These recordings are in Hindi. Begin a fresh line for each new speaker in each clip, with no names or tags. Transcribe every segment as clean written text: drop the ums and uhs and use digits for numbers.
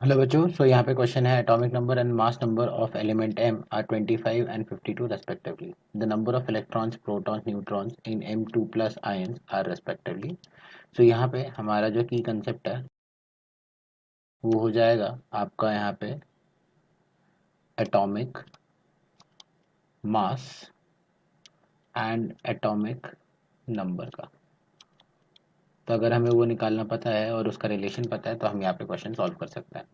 हेलो बच्चों, यहाँ पे क्वेश्चन है atomic number and mass number of element m are 25 and 52 respectively. The number of electrons, protons, neutrons in m2 plus ions are respectively. यहाँ पे हमारा जो की कंसेप्ट है वो हो जाएगा आपका यहाँ पे atomic mass and atomic number का। तो अगर हमें वो निकालना पता है और उसका रिलेशन पता है तो हम यहाँ पे क्वेश्चन सॉल्व कर सकते हैं।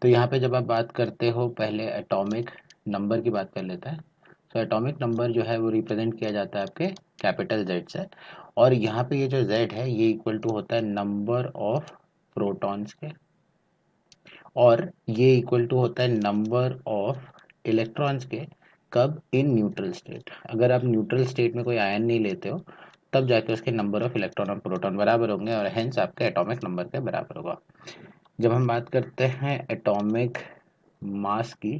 तो यहाँ पे जब आप बात करते हो, पहले एटॉमिक नंबर की बात कर लेते हैं। तो एटॉमिक नंबर जो है वो रिप्रेजेंट किया जाता है आपके कैपिटल जेड से। और यहाँ पे ये जो जेड है ये इक्वल टू होता है नंबर ऑफ प्रोटॉन्स के, और ये इक्वल टू होता है नंबर ऑफ इलेक्ट्रॉन्स के। कब? In neutral state. अगर आप न्यूट्रल स्टेट में कोई आयन नहीं लेते हो तब जाके उसके नंबर ऑफ इलेक्ट्रॉन और प्रोटॉन बराबर होंगे, और हेंस आपके एटॉमिक नंबर के बराबर होगा। जब हम बात करते हैं एटॉमिक मास की,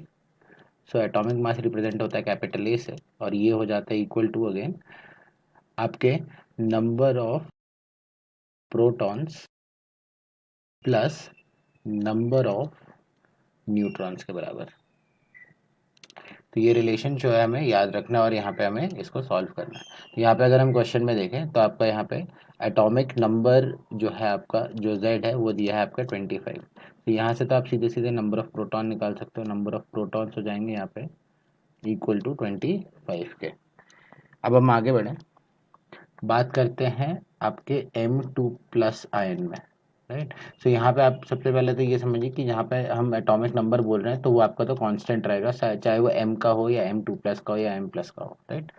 सो एटॉमिक मास रिप्रेजेंट होता है कैपिटल ए से, और ये हो जाता है इक्वल टू अगेन आपके number of protons plus number of neutrons के बराबर। तो ये रिलेशन जो है हमें याद रखना है और यहाँ पे हमें इसको सॉल्व करना है। तो यहाँ पे अगर हम क्वेश्चन में देखें तो आपका यहाँ पे एटॉमिक नंबर जो है आपका जो जेड है वो दिया है आपका 25। तो यहाँ से तो आप सीधे सीधे नंबर ऑफ प्रोटॉन निकाल सकते हो। नंबर ऑफ प्रोटॉन्स हो जाएंगे यहाँ पे इक्वल टू 25 के। अब हम आगे बढ़ें, बात करते हैं आपके M2 प्लस आयन में, राइट। सो यहाँ पे आप सबसे पहले तो ये समझिए कि यहाँ पे हम एटॉमिक नंबर बोल रहे हैं तो वो आपका तो कांस्टेंट रहेगा, चाहे वो M का हो या M2 प्लस का हो या M प्लस का हो, राइट।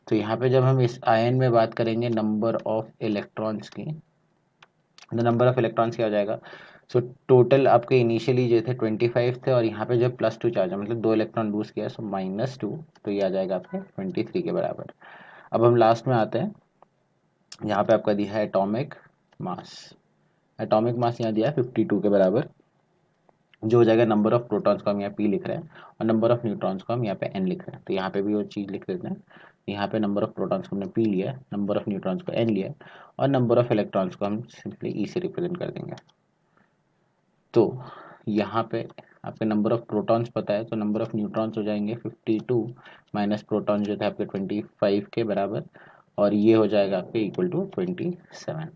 तो यहाँ पे जब हम इस आयन में बात करेंगे नंबर ऑफ इलेक्ट्रॉन्स की, तो नंबर ऑफ इलेक्ट्रॉन्स क्या हो जाएगा? सो टोटल आपके इनिशियली जो थे 25 थे, और यहाँ पे जब +2 चार्ज है मतलब 2 इलेक्ट्रॉन लूज किया, सो -2, तो ये आ जाएगा आपके 23 के बराबर। अब हम लास्ट में आते हैं, यहाँ पे आपका दिया है एटॉमिक मास। एटॉमिक मास यहाँ दिया है 52 के बराबर, जो हो जाएगा नंबर ऑफ प्रोटॉन्स को हम यहाँ P लिख रहे हैं और नंबर ऑफ न्यूट्रॉन्स को हम यहाँ पे N लिख रहे हैं। तो यहाँ पे भी वो चीज़ लिख देते हैं। यहाँ पे नंबर ऑफ प्रोटॉन्स को हमने P लिया है, नंबर ऑफ न्यूट्रॉन्स को N लिया है, और नंबर ऑफ इलेक्ट्रॉन्स को हम सिंपली E से रिप्रेजेंट कर देंगे। तो यहाँ पे आपके नंबर ऑफ प्रोटॉन्स पता है, तो नंबर ऑफ न्यूट्रॉन्स हो जाएंगे 52 माइनस प्रोटॉन जो थे आपके 25 के बराबर, और ये हो जाएगा आपके इक्वल टू 27।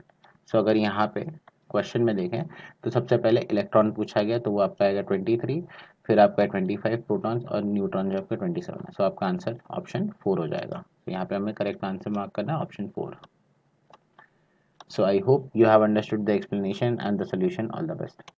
सो अगर यहाँ पे क्वेश्चन में देखें तो सबसे पहले इलेक्ट्रॉन पूछा गया तो वो आपका आएगा 23, फिर आपका 25 प्रोटॉन्स, और न्यूट्रॉन जो आपका 27 है। सो आपका आंसर ऑप्शन 4 हो जाएगा। तो यहाँ पे हमें करेक्ट आंसर मार्क करना है option 4। So I hope you have understood the explanation and the solution. All the best.